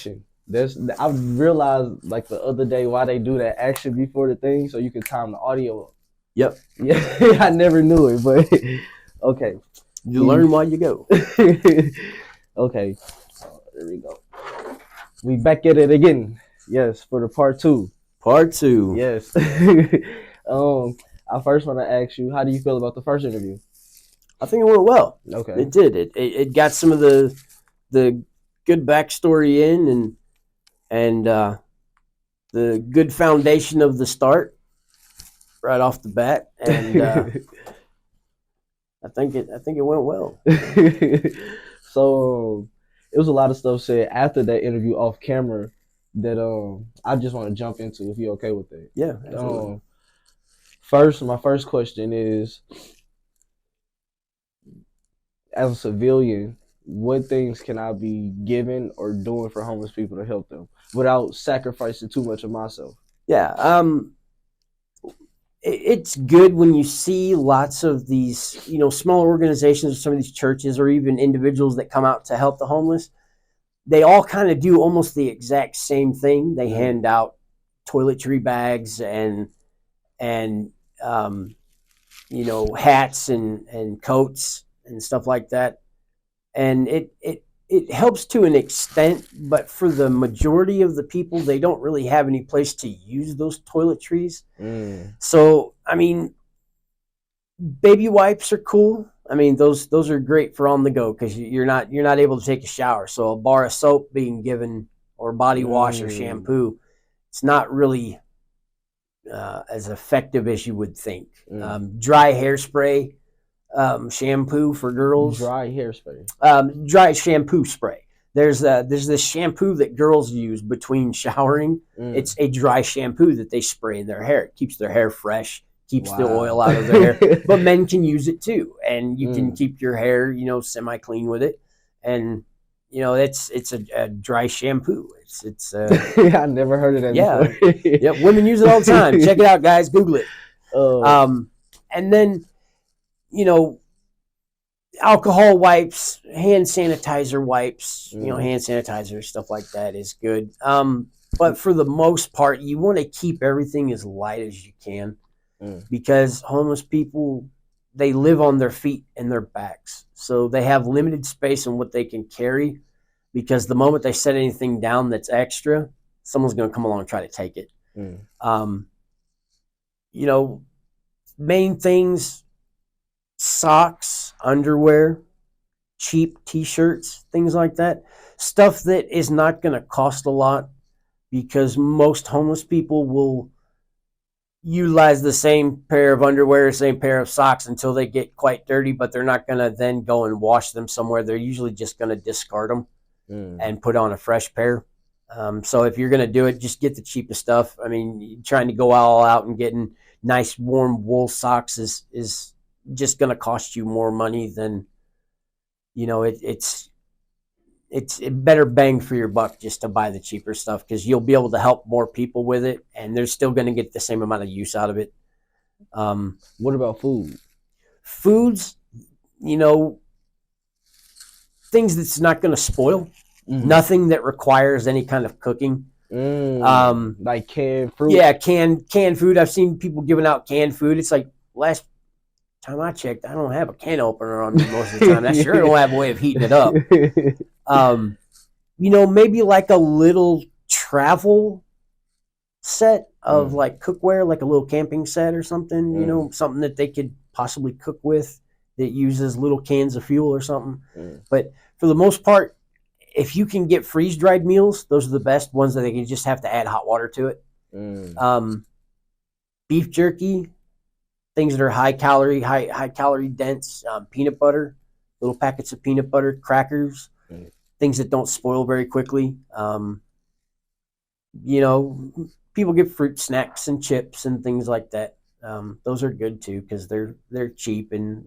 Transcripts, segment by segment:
action. I realized like the other day why they do that action before the thing, so you can time the audio. Yep. Yeah, I never knew it, but okay. You learn while you go. Okay, there we go. We back at it again. Yes, for the part 2. Part 2. Yes. I first want to ask you, how do you feel about the first interview? I think it went well. Okay. It did. It got some of the good backstory in and the good foundation of the start right off the bat, and I think it went well. So it was a lot of stuff said after that interview off camera that I just want to jump into if you're okay with it. Yeah, absolutely. My first question is, as a civilian, what things can I be giving or doing for homeless people to help them without sacrificing too much of myself? Yeah, it's good when you see lots of these, small organizations or some of these churches or even individuals that come out to help the homeless. They all kind of do almost the exact same thing. They hand out toiletry bags and hats and coats and stuff like that. And it helps to an extent, but for the majority of the people, they don't really have any place to use those toiletries. So, I mean, baby wipes are cool. I mean, those are great for on the go because you're not able to take a shower. So a bar of soap being given or body wash or shampoo, it's not really as effective as you would think. Dry hairspray. Shampoo for girls. Dry hairspray. Dry shampoo spray. There's this shampoo that girls use between showering. It's a dry shampoo that they spray in their hair. It keeps their hair fresh, keeps the oil out of their hair. But men can use it too, and you can keep your hair, semi clean with it. And it's a dry shampoo. It's I never heard of that before. Yeah, women use it all the time. Check it out, guys. Google it. And then alcohol wipes, hand sanitizer wipes, hand sanitizer, stuff like that is good. But for the most part, you want to keep everything as light as you can because homeless people, they live on their feet and their backs. So they have limited space in what they can carry because the moment they set anything down that's extra, someone's going to come along and try to take it. Main things: socks, underwear, cheap t-shirts, things like that. Stuff that is not going to cost a lot because most homeless people will utilize the same pair of underwear, same pair of socks until they get quite dirty, but they're not going to then go and wash them somewhere. They're usually just going to discard them and put on a fresh pair. So if you're going to do it, just get the cheapest stuff. I mean, trying to go all out and getting nice warm wool socks is just going to cost you more money than, it's better bang for your buck just to buy the cheaper stuff because you'll be able to help more people with it and they're still going to get the same amount of use out of it. What about food? Foods, things that's not going to spoil. Nothing that requires any kind of cooking. Like canned fruit? Yeah, canned food. I've seen people giving out canned food. It's like last time I checked, I don't have a can opener on me most of the time. I sure don't have a way of heating it up. Maybe like a little travel set of like cookware, like a little camping set or something, something that they could possibly cook with that uses little cans of fuel or something. But for the most part, if you can get freeze-dried meals, those are the best ones that they can just have to add hot water to it. Beef jerky, things that are high calorie dense, peanut butter, little packets of peanut butter, crackers, things that don't spoil very quickly. People get fruit snacks and chips and things like that. Those are good too because they're cheap and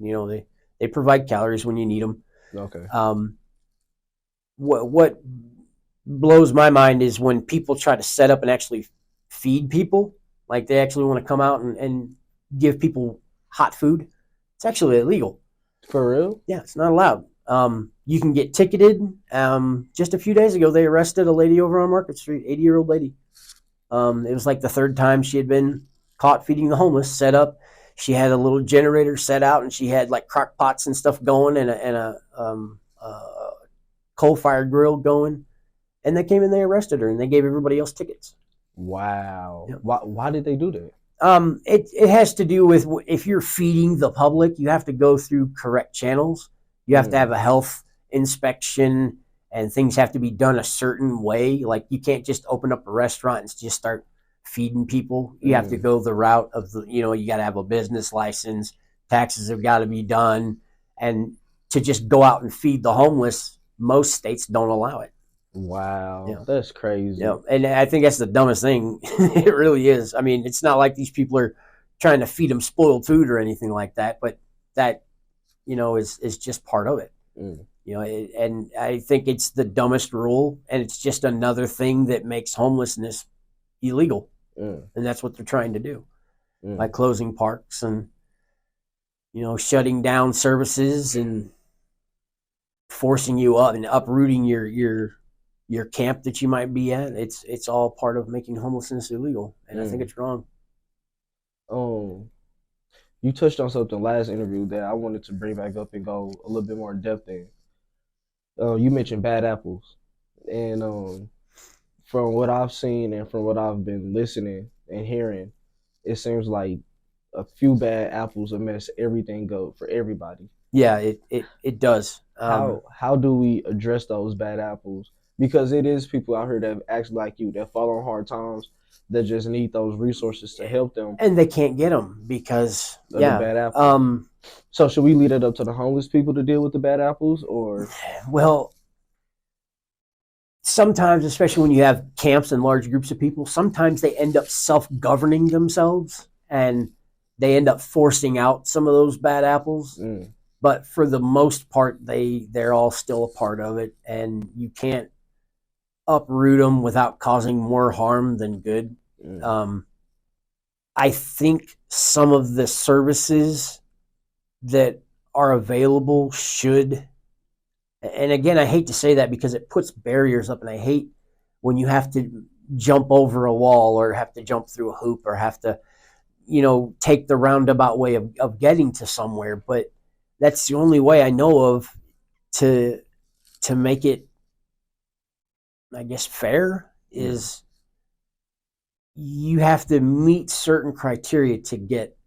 they provide calories when you need them. Okay. What blows my mind is when people try to set up and actually feed people, like they actually want to come out and give people hot food. It's actually illegal. For real? Yeah, it's not allowed. You can get ticketed. Just a few days ago, they arrested a lady over on Market Street, 80-year-old lady. It was like the third time she had been caught feeding the homeless. Set up, she had a little generator set out, and she had like crock pots and stuff going, and a coal-fired grill going. And they came and they arrested her, and they gave everybody else tickets. Wow. Yep. Why did they do that? It has to do with if you're feeding the public, you have to go through correct channels. You have to have a health inspection, and things have to be done a certain way. Like you can't just open up a restaurant and just start feeding people. You have to go the route of you got to have a business license. Taxes have got to be done, and to just go out and feed the homeless, most states don't allow it. Wow, that's crazy. Yeah, and I think that's the dumbest thing. It really is. I mean, it's not like these people are trying to feed them spoiled food or anything like that, but that is just part of it. And I think it's the dumbest rule, and it's just another thing that makes homelessness illegal, and that's what they're trying to do by closing parks and shutting down services and forcing you up and uprooting your camp that you might be at. It's all part of making homelessness illegal, and I think it's wrong. You touched on something last interview that I wanted to bring back up and go a little bit more in depth in. You mentioned bad apples, and from what I've seen and from what I've been listening and hearing, it seems like a few bad apples will mess everything up for everybody. Yeah, it does. How do we address those bad apples? Because it is people out here that act like you, that fall on hard times, that just need those resources to help them, and they can't get them because of the bad apples. So should we leave it up to the homeless people to deal with the bad apples, or? Well, sometimes, especially when you have camps and large groups of people, sometimes they end up self-governing themselves, and they end up forcing out some of those bad apples. But for the most part, they're all still a part of it, and you can't uproot them without causing more harm than good. I think some of the services that are available should, and again, I hate to say that because it puts barriers up, and I hate when you have to jump over a wall or have to jump through a hoop or have to, take the roundabout way of getting to somewhere. But that's the only way I know of to make it, I guess, fair, is you have to meet certain criteria to get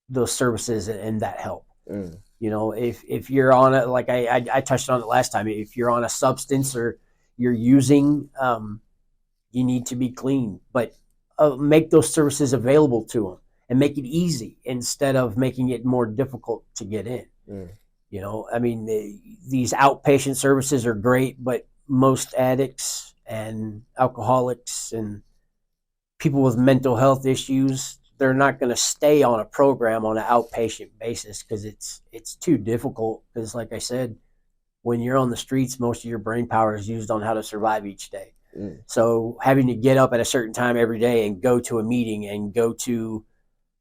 those services and that help. If you're on it, like I touched on it last time, if you're on a substance or you're using, you need to be clean, but make those services available to them and make it easy instead of making it more difficult to get in. I mean, these outpatient services are great, but most addicts and alcoholics and people with mental health issues, they're not going to stay on a program on an outpatient basis because it's too difficult. Because like I said, when you're on the streets, most of your brain power is used on how to survive each day. So having to get up at a certain time every day and go to a meeting and go to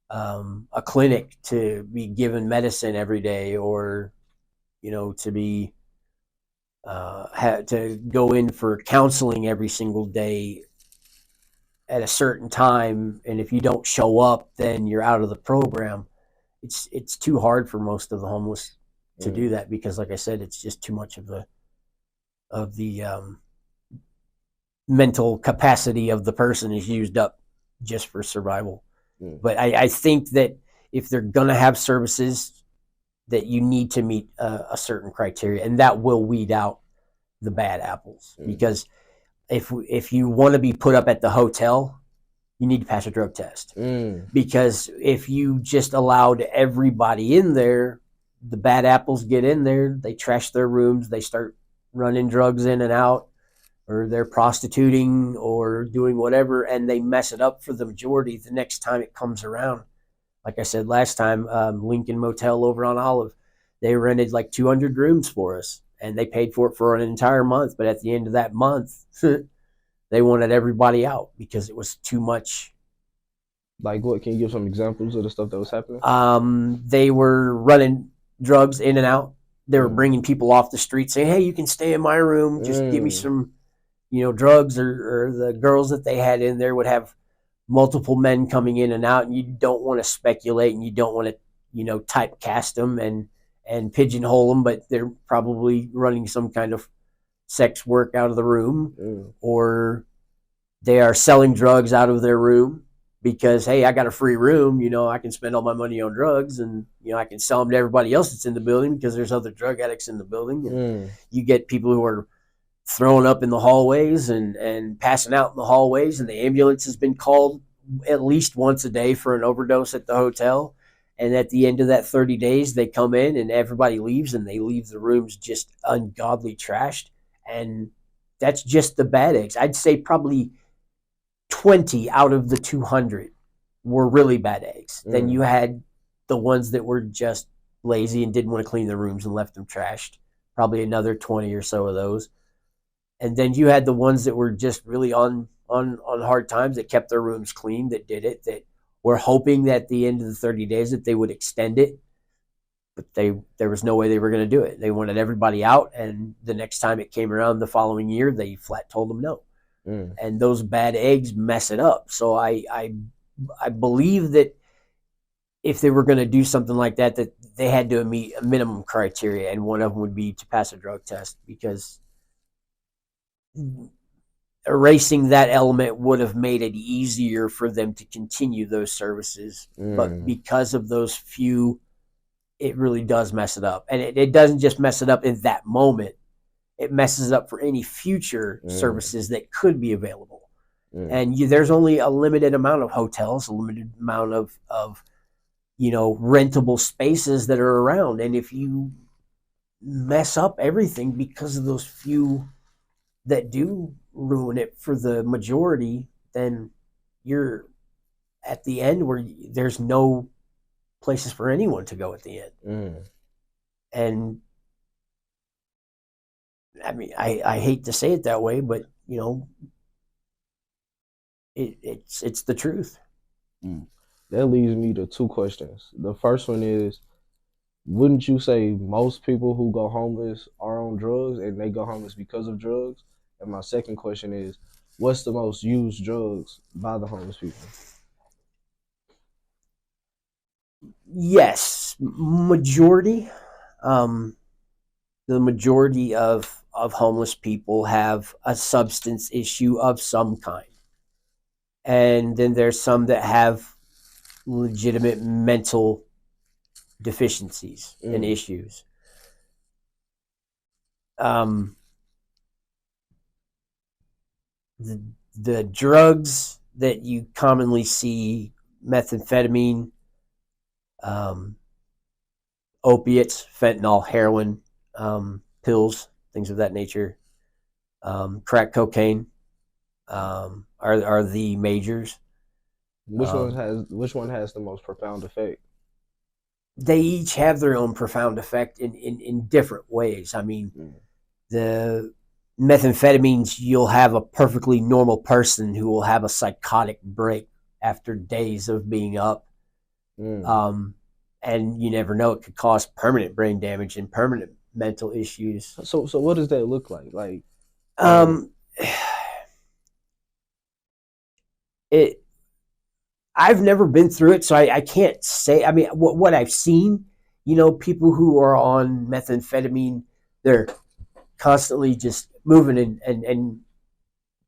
a clinic to be given medicine every day, or to be to go in for counseling every single day at a certain time, and if you don't show up, then you're out of the program. It's too hard for most of the homeless to do that because, like I said, it's just too much of the mental capacity of the person is used up just for survival. But I think that if they're going to have services, that you need to meet a certain criteria, and that will weed out the bad apples. Because if you want to be put up at the hotel, you need to pass a drug test. Because if you just allowed everybody in there, the bad apples get in there, they trash their rooms, they start running drugs in and out, or they're prostituting or doing whatever, and they mess it up for the majority the next time it comes around. Like I said last time, Lincoln Motel over on Olive, they rented like 200 rooms for us, and they paid for it for an entire month. But at the end of that month, they wanted everybody out because it was too much. Like what? Can you give some examples of the stuff that was happening? They were running drugs in and out. They were bringing people off the street saying, "Hey, you can stay in my room. Just give me some, drugs." Or the girls that they had in there would have multiple men coming in and out, and you don't want to speculate and you don't want to, typecast them and pigeonhole them, but they're probably running some kind of sex work out of the room, or they are selling drugs out of their room because, hey, I got a free room, I can spend all my money on drugs, and I can sell them to everybody else that's in the building because there's other drug addicts in the building. And you get people who are throwing up in the hallways and passing out in the hallways, and the ambulance has been called at least once a day for an overdose at the hotel. And at the end of that 30 days, they come in and everybody leaves, and they leave the rooms just ungodly trashed. And that's just the bad eggs. I'd say probably 20 out of the 200 were really bad eggs. Then you had the ones that were just lazy and didn't want to clean the rooms and left them trashed. Probably another 20 or so of those. And then you had the ones that were just really on hard times, that kept their rooms clean, that did it, that were hoping that at the end of the 30 days that they would extend it. But there was no way they were going to do it. They wanted everybody out, and the next time it came around the following year, they flat told them no. And those bad eggs mess it up. So I believe that if they were going to do something like that, that they had to meet a minimum criteria, and one of them would be to pass a drug test, because erasing that element would have made it easier for them to continue those services. But because of those few, it really does mess it up. And it doesn't just mess it up in that moment. It messes up for any future services that could be available. And there's only a limited amount of hotels, a limited amount of rentable spaces that are around. And if you mess up everything because of those few that do ruin it for the majority, then you're at the end where there's no places for anyone to go at the end. And I mean, I hate to say it that way, but it's the truth. That leads me to two questions. The first one is, wouldn't you say most people who go homeless are on drugs, and they go homeless because of drugs? And my second question is, what's the most used drugs by the homeless people? Yes, majority. The majority of homeless people have a substance issue of some kind. And then there's some that have legitimate mental deficiencies and issues. The drugs that you commonly see, methamphetamine, opiates, fentanyl, heroin, pills, things of that nature, crack cocaine, are the majors. Which one has the most profound effect? They each have their own profound effect in different ways. I mean, the methamphetamines, you'll have a perfectly normal person who will have a psychotic break after days of being up. And you never know, it could cause permanent brain damage and permanent mental issues. So what does that look like? Like, I've never been through it, so I can't say. I mean, what I've seen, people who are on methamphetamine, they're constantly just moving and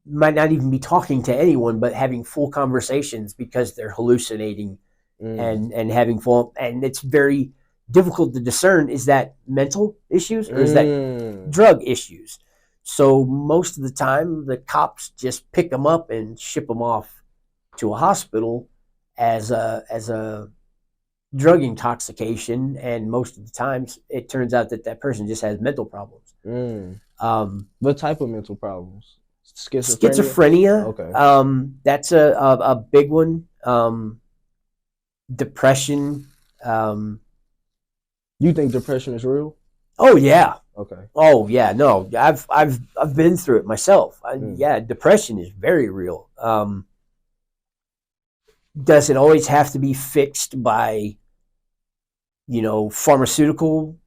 might not even be talking to anyone, but having full conversations because they're hallucinating and having full. And it's very difficult to discern, is that mental issues or is that drug issues? So most of the time, the cops just pick them up and ship them off to a hospital as a drug intoxication, and most of the times it turns out that person just has mental problems. What type of mental problems? Schizophrenia. Okay. That's a big one. Depression. You think depression is real? Oh yeah. Okay. Oh yeah. No, I've been through it myself. Yeah, depression is very real. Does it always have to be fixed by, pharmaceutical?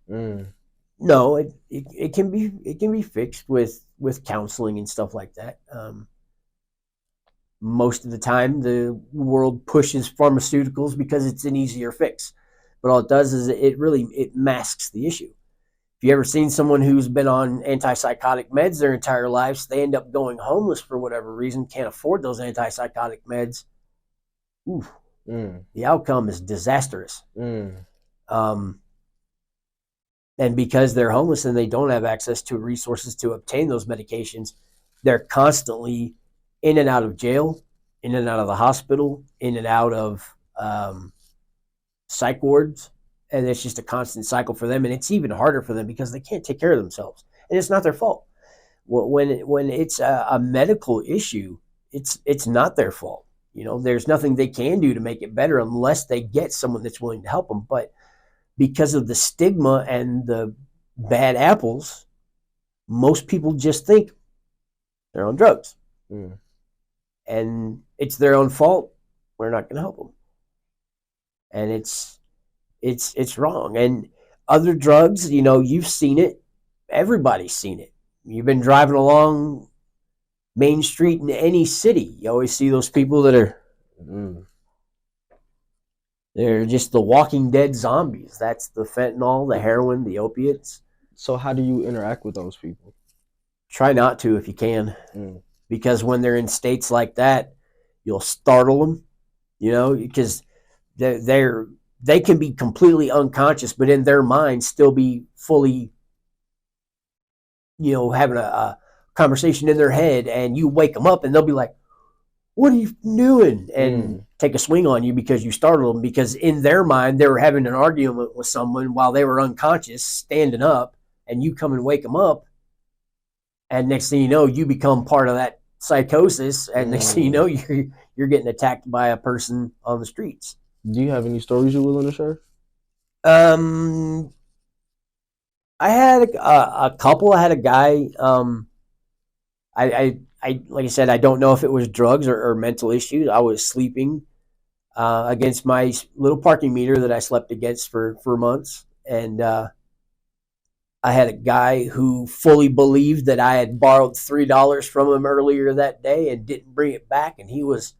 No, it can be fixed with counseling and stuff like that. Most of the time, the world pushes pharmaceuticals because it's an easier fix, but all it does is it masks the issue. If you ever seen someone who's been on antipsychotic meds their entire lives, they end up going homeless for whatever reason, can't afford those antipsychotic meds. Ooh, the outcome is disastrous. Um, and because they're homeless and they don't have access to resources to obtain those medications, they're constantly in and out of jail, in and out of the hospital, in and out of psych wards, and it's just a constant cycle for them. And it's even harder for them because they can't take care of themselves, and it's not their fault. When it's a medical issue, it's not their fault. You know, there's nothing they can do to make it better unless they get someone that's willing to help them. But because of the stigma and the bad apples, most people just think they're on drugs, and it's their own fault. We're not going to help them, and it's wrong. And other drugs, you know, you've seen it. Everybody's seen it. You've been driving along Main Street in any city. You always see those people that are they're just the Walking Dead zombies. That's the fentanyl, the heroin, the opiates. So how do you interact with those people? Try not to if you can, because when they're in states like that, you'll startle them. You know, because they can be completely unconscious, but in their mind still be fully, you know, having a conversation in their head, and you wake them up and they'll be like, what are you doing? And take a swing on you because you startled them, because in their mind they were having an argument with someone while they were unconscious, standing up, and you come and wake them up, and next thing you know, you become part of that psychosis, and next thing you know, you're getting attacked by a person on the streets. Do you have any stories you're willing to share? I had a couple. I had a guy. I like I said, I don't know if it was drugs or mental issues. I was sleeping against my little parking meter that I slept against for months, and I had a guy who fully believed that I had borrowed $3 from him earlier that day and didn't bring it back, and he was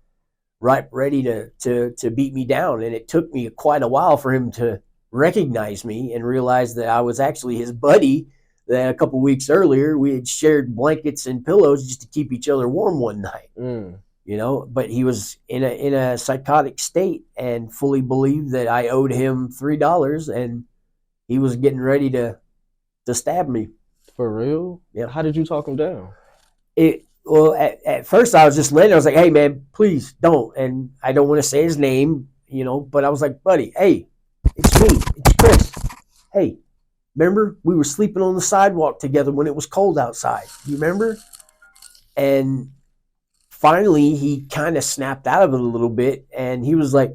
right ready to beat me down. And it took me quite a while for him to recognize me and realize that I was actually his buddy, that a couple weeks earlier we had shared blankets and pillows just to keep each other warm one night. You know, but he was in a psychotic state and fully believed that I owed him $3, and he was getting ready to stab me. For real? Yeah. How did you talk him down? Well, at first I was just letting. I was like, "Hey, man, please don't." And I don't want to say his name, you know, but I was like, "Buddy, hey, it's me, it's Chris. Hey, remember we were sleeping on the sidewalk together when it was cold outside? You remember?" And finally, he kind of snapped out of it a little bit, and he was like,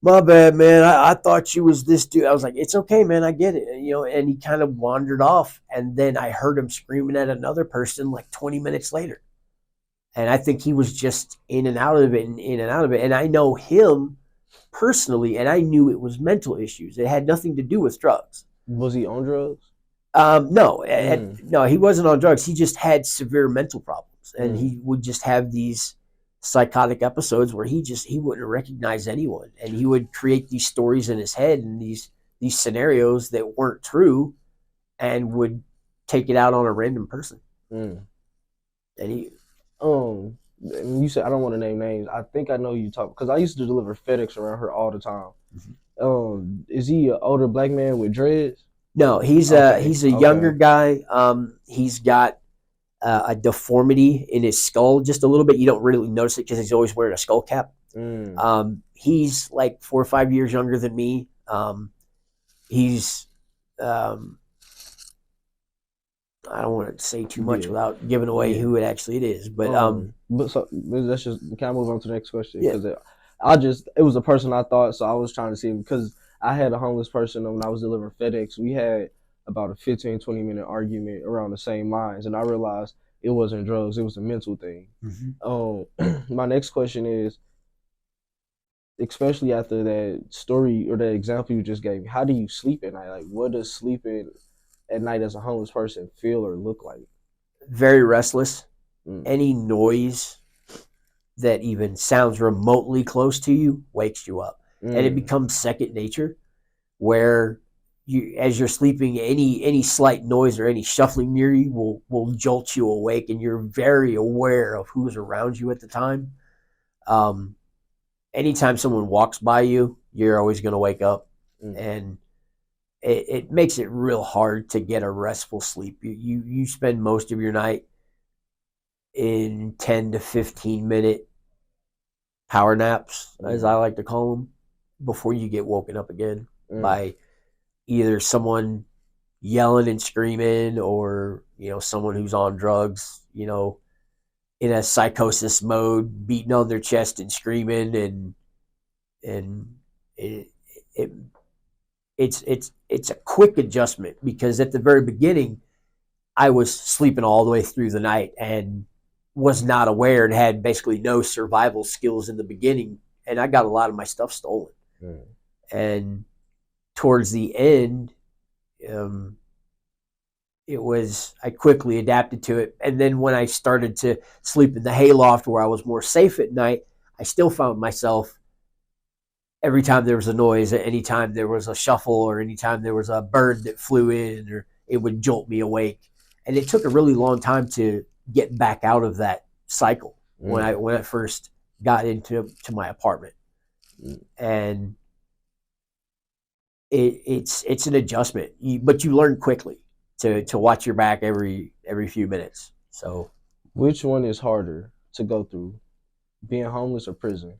"My bad, man. I thought you was this dude." I was like, "It's okay, man. I get it." You know, and he kind of wandered off, and then I heard him screaming at another person like 20 minutes later. And I think he was just in and out of it and in and out of it. And I know him personally, and I knew it was mental issues. It had nothing to do with drugs. Was he on drugs? No, no, he wasn't on drugs. He just had severe mental problems, and he would just have these psychotic episodes where he wouldn't recognize anyone, and he would create these stories in his head and these scenarios that weren't true, and would take it out on a random person. And he, you said I don't want to name names. I think I know you talk, because I used to deliver FedEx around her all the time. Is he an older black man with dreads? No, he's a younger guy. He's got a deformity in his skull just a little bit. You don't really notice it because he's always wearing a skull cap. He's like 4 or 5 years younger than me. He's I don't want to say too much without giving away who it actually is, but so let's just, can I move on to the next question? Yeah. Because it was a person I thought, so I was trying to see, because I had a homeless person when I was delivering FedEx. We had about a 15-20 minute argument around the same lines, and I realized it wasn't drugs, it was a mental thing. My next question is, especially after that story or that example you just gave me, how do you sleep at night? Like, what does sleeping at night as a homeless person feel or look like? Very restless. Mm. Any noise that even sounds remotely close to you wakes you up. And it Mm. becomes second nature, where you, as you're sleeping, any slight noise or any shuffling near you will jolt you awake, and you're very aware of who's around you at the time. Um, Anytime someone walks by you, you're always going to wake up, Mm. and it makes it real hard to get a restful sleep. You spend most of your night in 10 to 15 minute power naps, as I Mm. like to call them, before you get woken up again Mm. by either someone yelling and screaming, or someone who's on drugs, in a psychosis mode, beating on their chest and screaming, and it, it it's a quick adjustment, because at the very beginning I was sleeping all the way through the night and was not aware, and had basically no survival skills in the beginning, and I got a lot of my stuff stolen. Mm. And towards the end, um, I quickly adapted to it. And then when I started to sleep in the hayloft, where I was more safe at night, I still found myself, every time there was a noise, anytime there was a shuffle, or anytime there was a bird that flew in, or it would jolt me awake. And it took a really long time to get back out of that cycle when Mm. I first got into my apartment. Mm. And it's an adjustment, but you learn quickly to watch your back every few minutes. So Which one is harder to go through, being homeless or prison?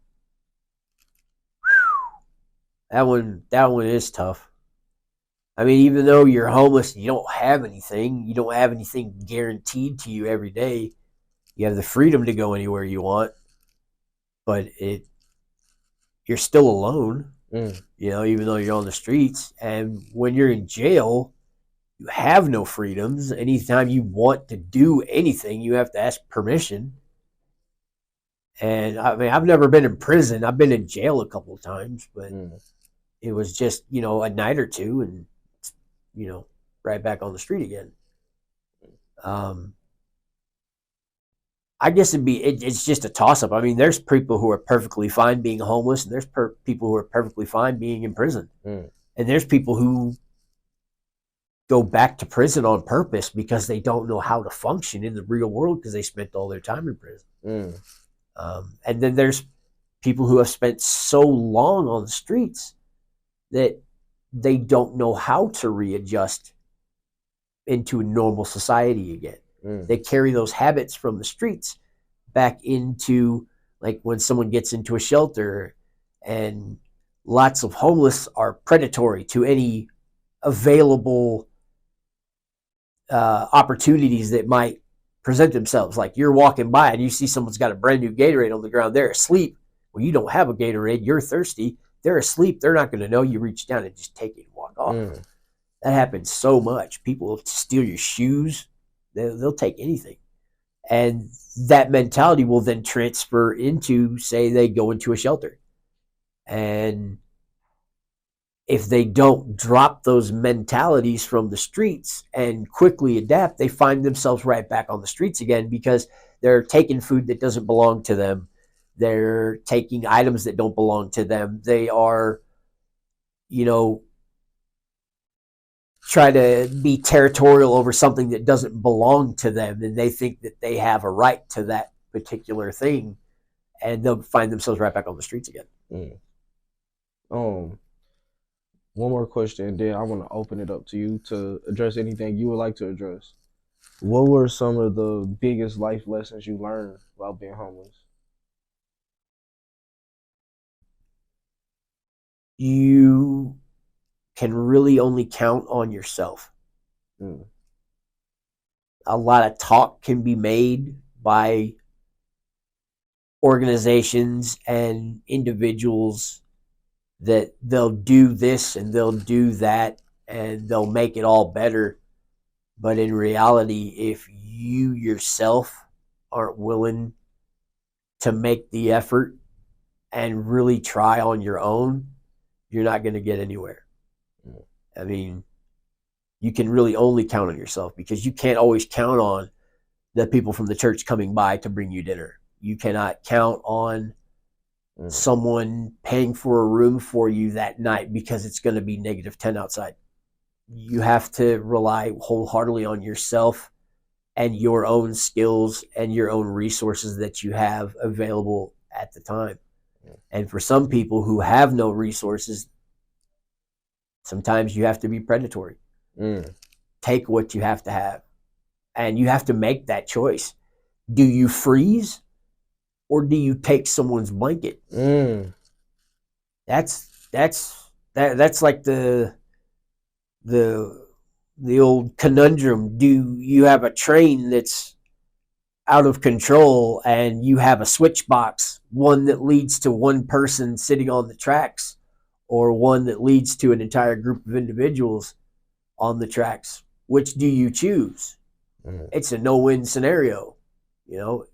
that one is tough. I mean, even though you're homeless, you don't have anything. You don't have anything guaranteed to you every day. You have the freedom to go anywhere you want, but you're still alone. Mm. Even though you're on the streets, and when you're in jail, you have no freedoms. Anytime you want to do anything, you have to ask permission. And I mean, I've never been in prison. I've been in jail a couple of times, but Mm. it was just a night or two, and you know right back on the street again. Um, I guess it's just a toss up. I mean, there's people who are perfectly fine being homeless, and there's people who are perfectly fine being in prison, Mm. and there's people who go back to prison on purpose because they don't know how to function in the real world, because they spent all their time in prison. Mm. And then there's people who have spent so long on the streets that they don't know how to readjust into a normal society again. Mm. They carry those habits from the streets back into, like, when someone gets into a shelter, and lots of homeless are predatory to any available opportunities that might present themselves. Like, you're walking by and you see someone's got a brand new Gatorade on the ground. They're asleep. Well, you don't have a Gatorade. You're thirsty. They're asleep. They're not going to know. You reach down and just take it and walk off. Mm. That happens so much. People will steal your shoes. They'll take anything. And that mentality will then transfer into, say, they go into a shelter. And if they don't drop those mentalities from the streets and quickly adapt, they find themselves right back on the streets again, because they're taking food that doesn't belong to them. They're taking items that don't belong to them. They are, try to be territorial over something that doesn't belong to them, and they think that they have a right to that particular thing, and they'll find themselves right back on the streets again. Mm. Um, one more question, and then I want to open it up to you to address anything you would like to address. What were some of the biggest life lessons you learned while being homeless? You can really only count on yourself. Mm. A lot of talk can be made by organizations and individuals that they'll do this and they'll do that and they'll make it all better. But in reality, if you yourself aren't willing to make the effort and really try on your own, you're not going to get anywhere. Mm. I mean, you can really only count on yourself, because you can't always count on the people from the church coming by to bring you dinner. You cannot count on someone paying for a room for you that night because it's going to be -10 outside. You have to rely wholeheartedly on yourself and your own skills and your own resources that you have available at the time. And for some people who have no resources, sometimes you have to be predatory. Take what you have to have. And you have to make that choice. Do you freeze, or do you take someone's blanket? That's like the old conundrum. Do you have a train that's out of control and you have a switch box, one that leads to one person sitting on the tracks, or one that leads to an entire group of individuals on the tracks? Which do you choose? It's a no-win scenario.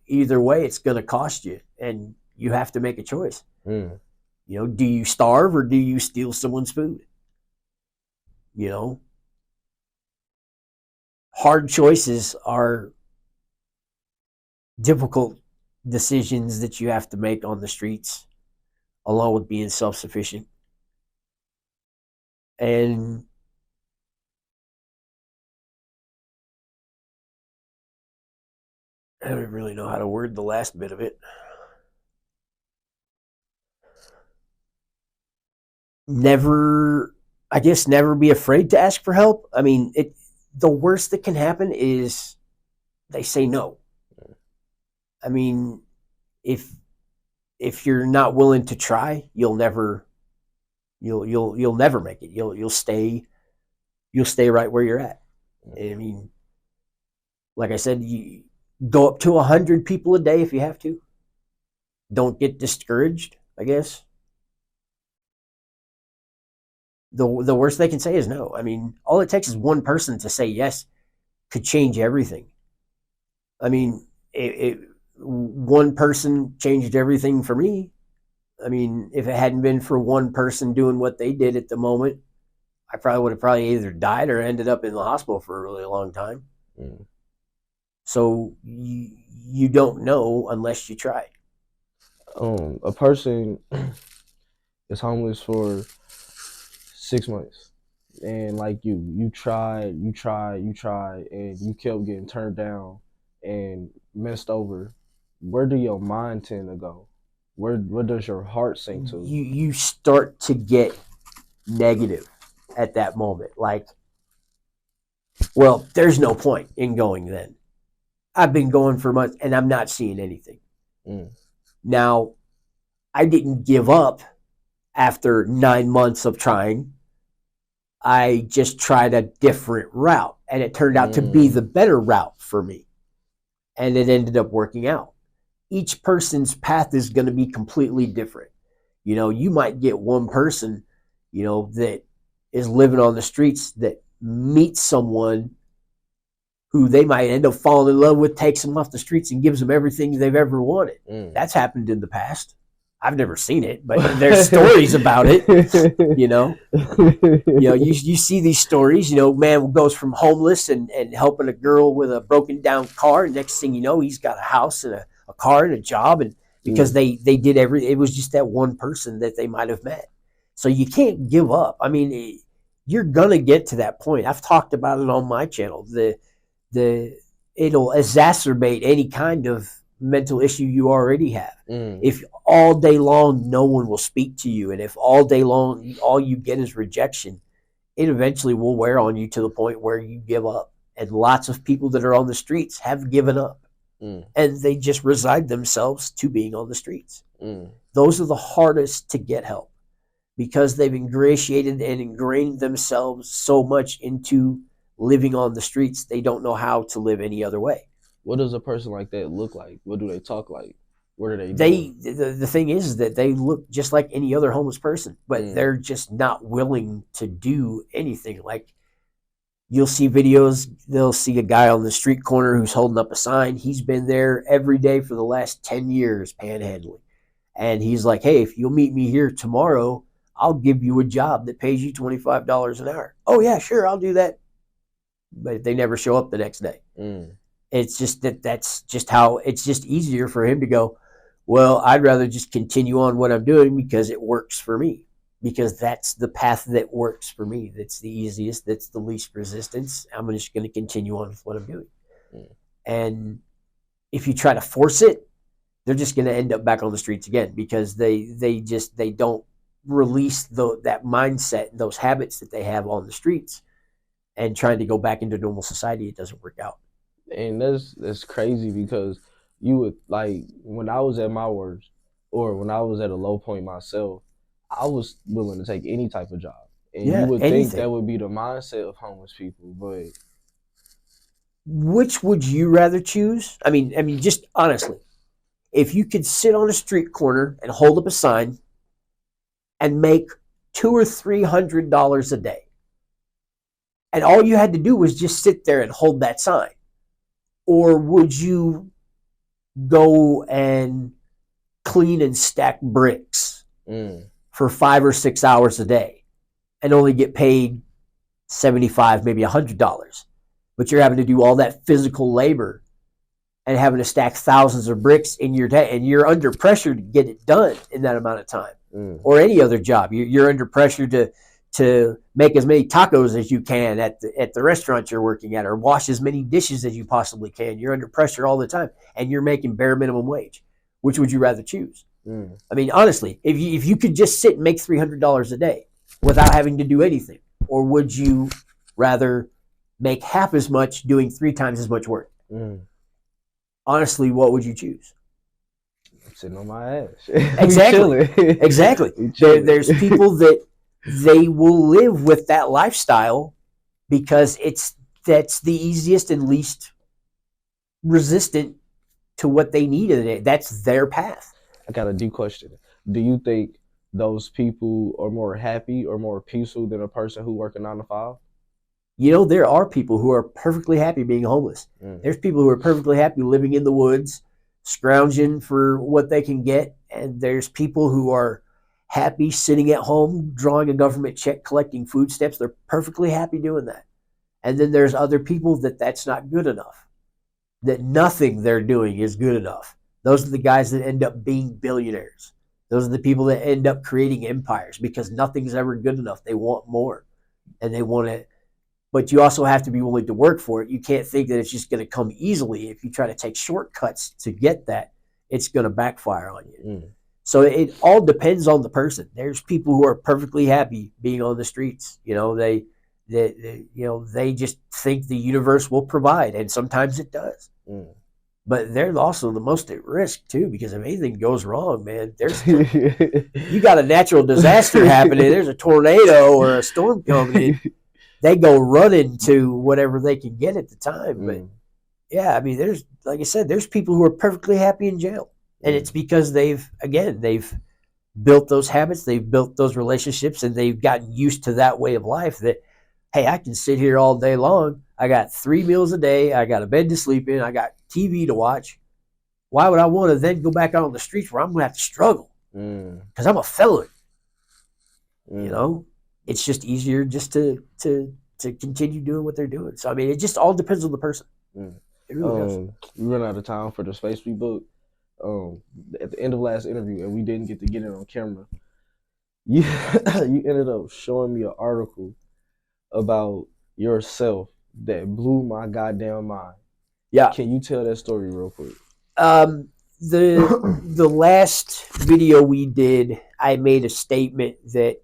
Either way, it's going to cost you, and you have to make a choice. Do you starve, or do you steal someone's food? Hard choices are difficult decisions that you have to make on the streets, along with being self-sufficient. And I don't really know how to word the last bit of it. Never be afraid to ask for help. I mean, the worst that can happen is they say no. I mean, if you're not willing to try, you'll never make it. You'll stay right where you're at. I mean, like I said, you go up to 100 people a day if you have to. Don't get discouraged, I guess. The worst they can say is no. I mean, all it takes is one person to say yes could change everything. I mean, one person changed everything for me. I mean, if it hadn't been for one person doing what they did at the moment, I probably would have either died or ended up in the hospital for a really long time. So you don't know unless you try. A person is homeless for 6 months, and like you tried, and you kept getting turned down and messed over. Where do your mind tend to go? Where does your heart sink to? You start to get negative at that moment. Like, well, there's no point in going then. I've been going for months and I'm not seeing anything. Now, I didn't give up after 9 months of trying. I just tried a different route, and it turned out to be the better route for me. And it ended up working out. Each person's path is going to be completely different. You might get one person, that is living on the streets, that meets someone who they might end up falling in love with, takes them off the streets, and gives them everything they've ever wanted. That's happened in the past. I've never seen it, but there's stories about it. You see these stories. Man goes from homeless and helping a girl with a broken down car, and next thing you know, he's got a house and a car and a job, and because they did it was just that one person that they might have met. So you can't give up. I mean, you're gonna get to that point. I've talked about it on my channel. It'll exacerbate any kind of mental issue you already have. If all day long no one will speak to you, and if all day long all you get is rejection, it eventually will wear on you to the point where you give up. And lots of people that are on the streets have given up, and they just resigned themselves to being on the streets. Those are the hardest to get help, because they've ingratiated and ingrained themselves so much into living on the streets, they don't know how to live any other way. What does a person like that look like? What do they talk like? What are they doing? The thing is that they look just like any other homeless person, but they're just not willing to do anything. Like, you'll see videos, they'll see a guy on the street corner who's holding up a sign. He's been there every day for the last 10 years panhandling. And he's like, hey, if you'll meet me here tomorrow, I'll give you a job that pays you $25 an hour. Oh, yeah, sure, I'll do that. but they never show up the next day. Mm. It's just that's just how it's just easier for him to go, well, I'd rather just continue on what I'm doing because it works for me. Because that's the path that works for me. That's the easiest, that's the least resistance. I'm just going to continue on with what I'm doing. Mm. And if you try to force it, they're just going to end up back on the streets again because they don't release that mindset, those habits that they have on the streets, and trying to go back into normal society, it doesn't work out. And that's crazy because you would like when I was at my worst or when I was at a low point myself, I was willing to take any type of job. And you Yeah, would think that anything. would be the mindset of homeless people, but Which would you rather choose? I mean, just honestly, if you could sit on a street corner and hold up a sign and make $200 or $300 a day, and all you had to do was just sit there and hold that sign, or would you go and clean and stack bricks for 5 or 6 hours a day and only get paid $75, maybe $100? But you're having to do all that physical labor and having to stack thousands of bricks in your day, and you're under pressure to get it done in that amount of time. Or any other job, you're under pressure to make as many tacos as you can at the restaurant you're working at, or wash as many dishes as you possibly can. You're under pressure all the time, and you're making bare minimum wage. Which would you rather choose? I mean, honestly, if you could just sit and make $300 a day without having to do anything, or would you rather make half as much doing 3 times as much work? Honestly, what would you choose? I'm sitting on my ass. Exactly. Exactly. There's people that they will live with that lifestyle because that's the easiest and least resistant to what they need in it. That's their path. I got a deep question. Do you think those people are more happy or more peaceful than a person who works a 9 to 5? You know, there are people who are perfectly happy being homeless. There's people who are perfectly happy living in the woods, scrounging for what they can get. And there's people who are happy sitting at home, drawing a government check, collecting food stamps. They're perfectly happy doing that. And then there's other people that's not good enough, that nothing they're doing is good enough. Those are the guys that end up being billionaires. Those are the people that end up creating empires because nothing's ever good enough. They want more, and they want it. But you also have to be willing to work for it. You can't think that it's just going to come easily. If you try to take shortcuts to get that, it's going to backfire on you. So it all depends on the person. There's people who are perfectly happy being on the streets. You know, they just think the universe will provide, and sometimes it does. But they're also the most at risk too, because if anything goes wrong, man, you got a natural disaster happening. There's a tornado or a storm coming. They go running to whatever they can get at the time. But yeah, I mean, like I said, there's people who are perfectly happy in jail, and it's because they've built those habits, they've built those relationships, and they've gotten used to that way of life. That hey, I can sit here all day long. I got 3 meals a day. I got a bed to sleep in. I got TV to watch. Why would I want to then go back out on the streets where I'm going to have to struggle? Because I'm a felon. You know, it's just easier just to continue doing what they're doing. So I mean, it just all depends on the person. It really does. We run out of time for the space we booked. At the end of last interview, and we didn't get to get it on camera. You ended up showing me an article about yourself that blew my goddamn mind. Yeah. Can you tell that story real quick? The last video we did, I made a statement that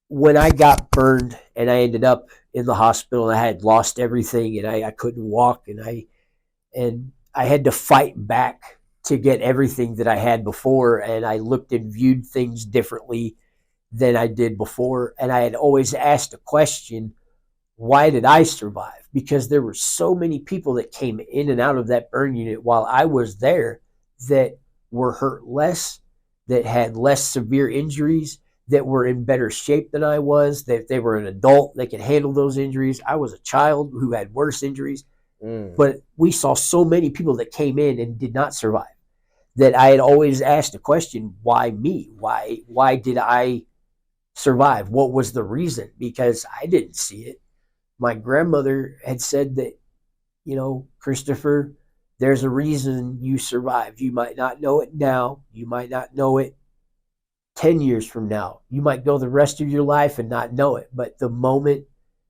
when I got burned and I ended up in the hospital and I had lost everything and I couldn't walk and I had to fight back to get everything that I had before, and I looked and viewed things differently than I did before. And I had always asked a question, why did I survive? Because there were so many people that came in and out of that burn unit while I was there that were hurt less, that had less severe injuries, that were in better shape than I was, that they were an adult, they could handle those injuries. I was a child who had worse injuries. But we saw so many people that came in and did not survive, that I had always asked a question, why me? Why did I survive? What was the reason? Because I didn't see it. my grandmother had said that, Christopher, there's a reason you survived. You might not know it now. You might not know it 10 years from now. You might go the rest of your life and not know it. But the moment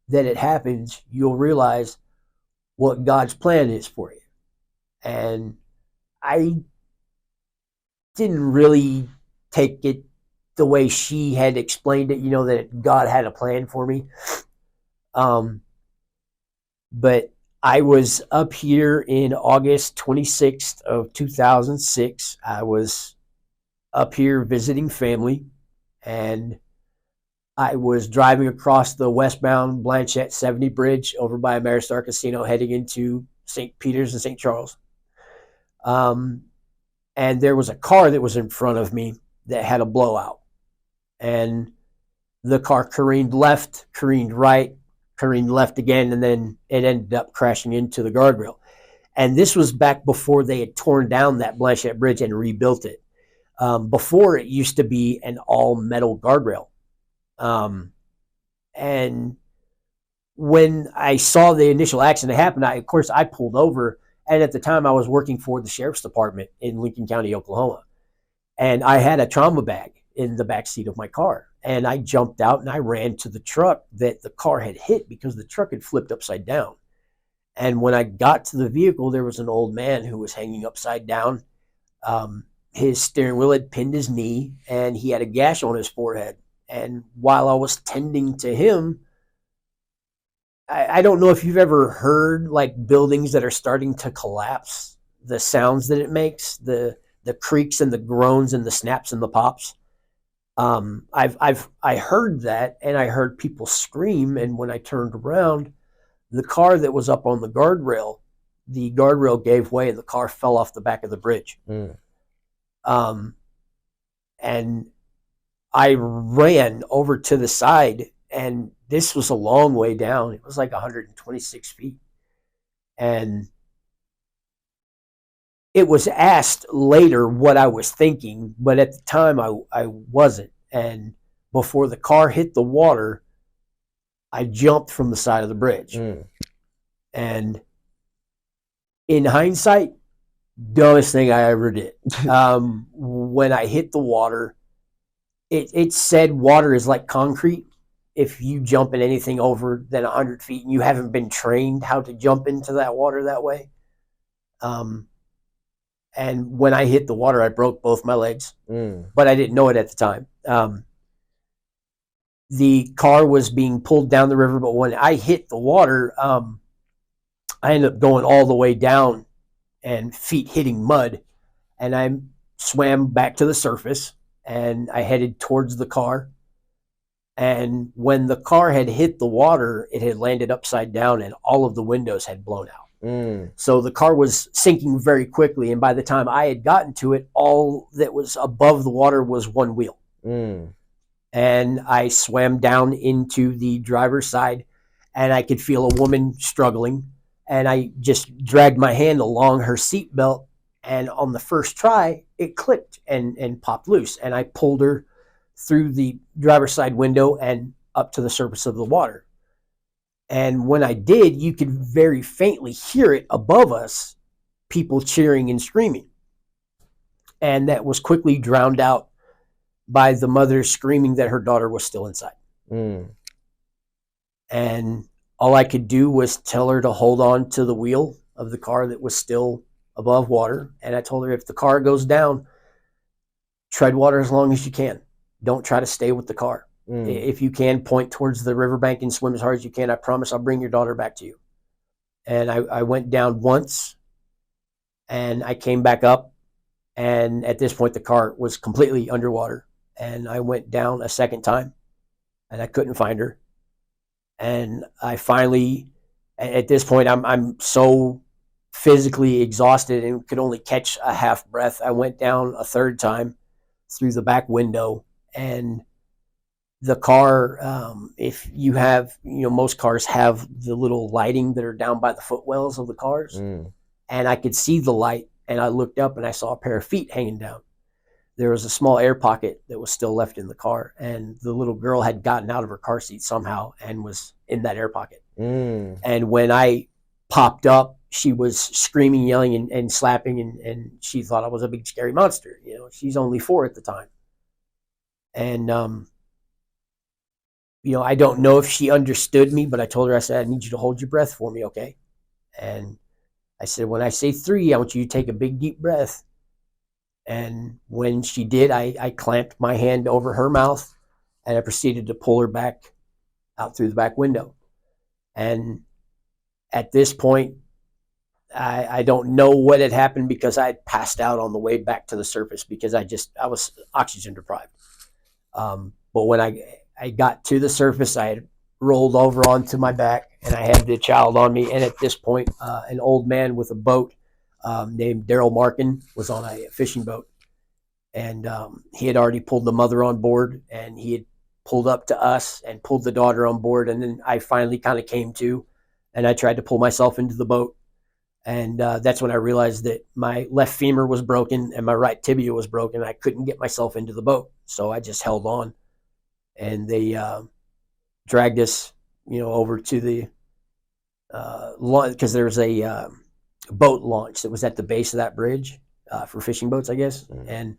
that it happens, you'll realize what God's plan is for you. And I didn't really take it the way she had explained it, that God had a plan for me. But I was up here in August 26th of 2006. I was up here visiting family, and I was driving across the westbound Blanchette 70 bridge over by Ameristar Casino heading into St. Peter's and St. Charles. And there was a car that was in front of me that had a blowout. And the car careened left, careened right, careened left again, and then it ended up crashing into the guardrail. And this was back before they had torn down that Blanchette Bridge and rebuilt it. Before, it used to be an all-metal guardrail. And when I saw the initial accident happen, I pulled over. And at the time, I was working for the sheriff's department in Lincoln County, Oklahoma. And I had a trauma bag in the back seat of my car. And I jumped out and I ran to the truck that the car had hit because the truck had flipped upside down. And when I got to the vehicle, there was an old man who was hanging upside down. His steering wheel had pinned his knee and he had a gash on his forehead. And while I was tending to him, I don't know if you've ever heard like buildings that are starting to collapse, the sounds that it makes, the creaks and the groans and the snaps and the pops. I heard that, and I heard people scream. And when I turned around, the car that was up on the guardrail gave way and the car fell off the back of the bridge. And I ran over to the side, and this was a long way down. It was like 126 feet. And it was asked later what I was thinking, but at the time I wasn't. And before the car hit the water, I jumped from the side of the bridge. And in hindsight, dumbest thing I ever did. When I hit the water, it said water is like concrete. If you jump in anything over than 100 feet and you haven't been trained how to jump into that water that way. And when I hit the water, I broke both my legs, but I didn't know it at the time. The car was being pulled down the river, but when I hit the water, I ended up going all the way down and feet hitting mud. And I swam back to the surface and I headed towards the car. And when the car had hit the water, it had landed upside down and all of the windows had blown out. So the car was sinking very quickly. And by the time I had gotten to it, all that was above the water was one wheel. And I swam down into the driver's side and I could feel a woman struggling. And I just dragged my hand along her seatbelt. And on the first try, it clicked and popped loose. And I pulled her through the driver's side window and up to the surface of the water. And when I did, you could very faintly hear it above us, people cheering and screaming. And that was quickly drowned out by the mother screaming that her daughter was still inside. And all I could do was tell her to hold on to the wheel of the car that was still above water. And I told her, if the car goes down, tread water as long as you can. Don't try to stay with the car. If you can, point towards the riverbank and swim as hard as you can. I promise I'll bring your daughter back to you. And I went down once and I came back up. And at this point, the car was completely underwater. And I went down a second time and I couldn't find her. And I finally, at this point, I'm so physically exhausted and could only catch a half breath. I went down a third time through the back window, and the car, if you have, most cars have the little lighting that are down by the footwells of the cars. And I could see the light, and I looked up and I saw a pair of feet hanging down. There was a small air pocket that was still left in the car, and the little girl had gotten out of her car seat somehow and was in that air pocket. And when I popped up, she was screaming, yelling, and slapping, and she thought I was a big scary monster. You know, she's only 4 at the time. And you know, I don't know if she understood me, but I told her, I said, I need you to hold your breath for me, okay? And I said, when I say 3, I want you to take a big deep breath. And when she did, I clamped my hand over her mouth, and I proceeded to pull her back out through the back window. And at this point, I don't know what had happened because I had passed out on the way back to the surface because I was oxygen deprived. But when I got to the surface, I had rolled over onto my back and I had the child on me. And at this point, an old man with a boat named Daryl Markin was on a fishing boat. And he had already pulled the mother on board, and he had pulled up to us and pulled the daughter on board. And then I finally kind of came to, and I tried to pull myself into the boat. And that's when I realized that my left femur was broken and my right tibia was broken. I couldn't get myself into the boat. So I just held on. And they dragged us, you know, over to the because there was a boat launch that was at the base of that bridge for fishing boats, I guess. And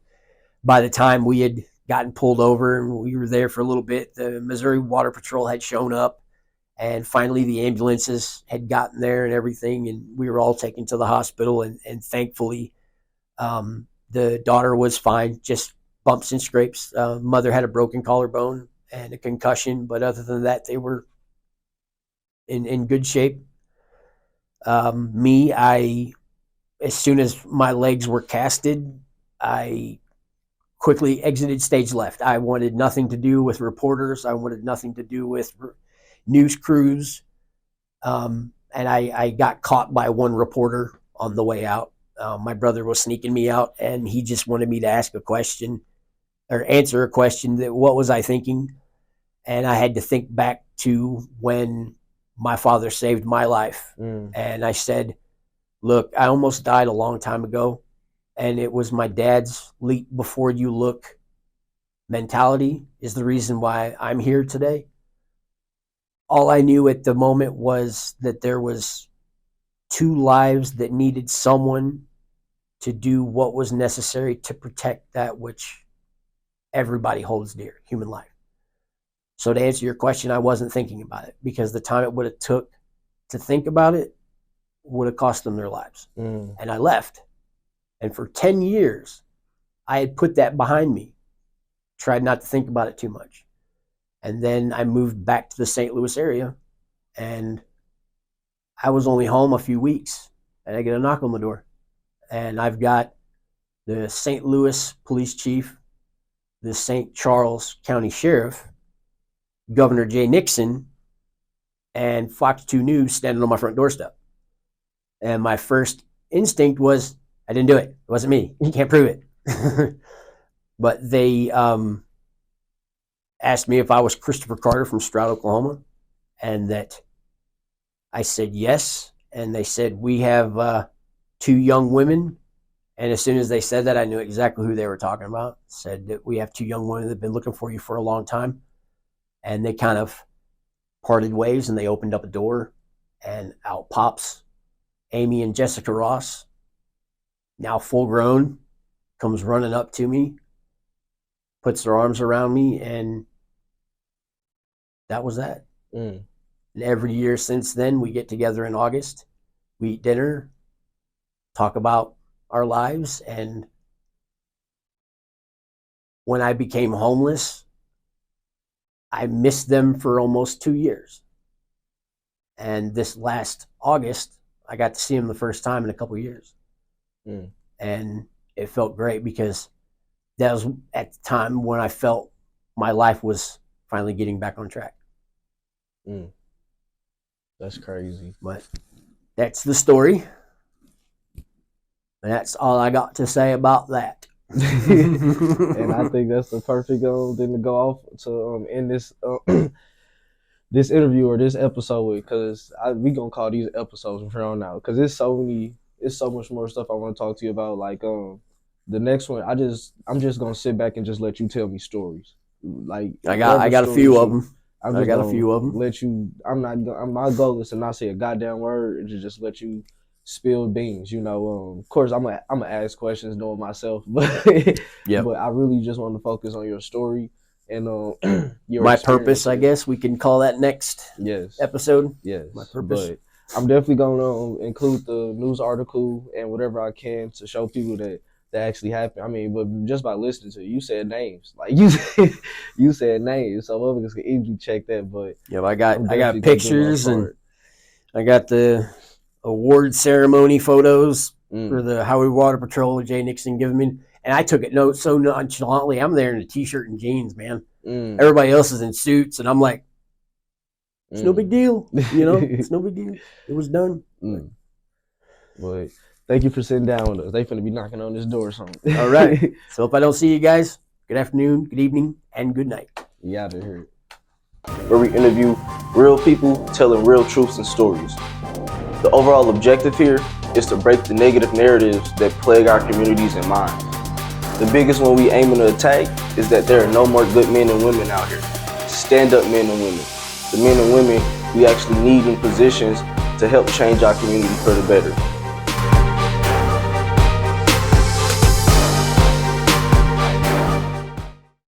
by the time we had gotten pulled over and we were there for a little bit, the Missouri Water Patrol had shown up, and finally the ambulances had gotten there and everything, and we were all taken to the hospital. And thankfully, the daughter was fine, just bumps and scrapes. Mother had a broken collarbone and a concussion, but other than that, they were in good shape. As soon as my legs were casted, I quickly exited stage left. I wanted nothing to do with reporters. I wanted nothing to do with news crews. And I got caught by one reporter on the way out. My brother was sneaking me out, and he just wanted me to ask a question or answer a question that what was I thinking? And I had to think back to when my father saved my life. And I said, look, I almost died a long time ago. And it was my dad's leap before you look mentality is the reason why I'm here today. All I knew at the moment was that there was 2 lives that needed someone to do what was necessary to protect that which everybody holds dear, human life. So to answer your question, I wasn't thinking about it because the time it would have took to think about it would have cost them their lives. And I left. And for 10 years, I had put that behind me, tried not to think about it too much. And then I moved back to the St. Louis area, and I was only home a few weeks, and I get a knock on the door. And I've got the St. Louis police chief, the St. Charles County Sheriff, Governor Jay Nixon, and Fox 2 News standing on my front doorstep. And my first instinct was, I didn't do it. It wasn't me. You can't prove it. But they asked me if I was Christopher Carter from Stroud, Oklahoma, and that I said yes. And they said, we have 2 young women. And as soon as they said that, I knew exactly who they were talking about. Said that we have 2 young women that have been looking for you for a long time. And they kind of parted ways, and they opened up a door, and out pops Amy and Jessica Ross, now full grown, comes running up to me, puts their arms around me, and that was that. And every year since then, we get together in August, we eat dinner, talk about our lives. And when I became homeless, I missed them for almost 2 years. And this last August, I got to see them the first time in a couple of years. And it felt great because that was at the time when I felt my life was finally getting back on track. That's crazy. But that's the story. And that's all I got to say about that. And I think that's the perfect thing to go off to end this this interview or this episode with, because we gonna call these episodes from here on out, because it's so much more stuff I want to talk to you about. Like the next one, I'm just gonna sit back and just let you tell me stories. Like I got a few of them. I'm I just got a gonna few of them. let you. I'm not. My goal is to not say a goddamn word and to just let you spill beans. You know. Of course, I'm gonna ask questions, knowing myself, but Yep. but I really just want to focus on your story and your My purpose, I experiences. guess we can call that next Yes. episode. Yes. My purpose. But I'm definitely gonna include the news article and whatever I can to show people that actually happened. I mean, but just by listening to you said names, like you said names, so others can easily check that. But Yep, I I'm got definitely gonna do my pictures and part. I got the award ceremony photos for Mm, the Highway Water Patrol, Jay Nixon giving me, and I took it so nonchalantly. I'm there in a t-shirt and jeans, man. mm, Everybody else is in suits, and I'm like, it's no big mm. deal, it's no big deal. It was done. Mm. But thank you for sitting down with us. They finna be knocking on this door or something. All right. So if I don't see you guys, good afternoon, good evening, and good night. You out of here. Where we interview real people telling real truths and stories. The overall objective here is to break the negative narratives that plague our communities and minds. The biggest one we aiming to attack is that there are no more good men and women out here. Stand-up men and women. The men and women we actually need in positions to help change our community for the better.